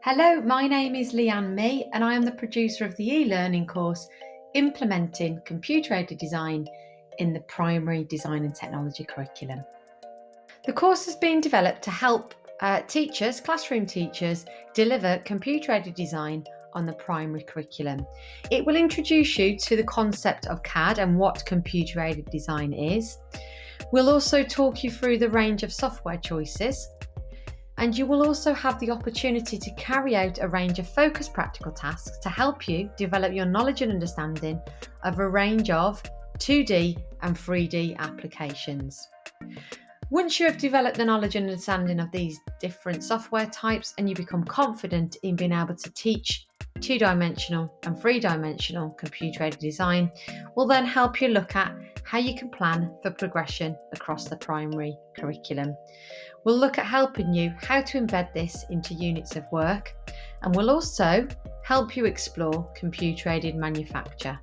Hello, my name is Leanne Mee and I am the producer of the e-learning course Implementing Computer-Aided Design in the Primary Design and Technology curriculum. The course has been developed to help classroom teachers, deliver computer-aided design on the primary curriculum. It will introduce you to the concept of C.A.D and what computer-aided design is. We'll also talk you through the range of software choices. And you will also have the opportunity to carry out a range of focused practical tasks to help you develop your knowledge and understanding of a range of 2D and 3D applications. Once you have developed the knowledge and understanding of these different software types and you become confident in being able to teach two-dimensional and three-dimensional computer-aided design, we'll then help you look at how you can plan for progression across the primary curriculum. We'll look at helping you how to embed this into units of work, and we'll also help you explore computer-aided manufacture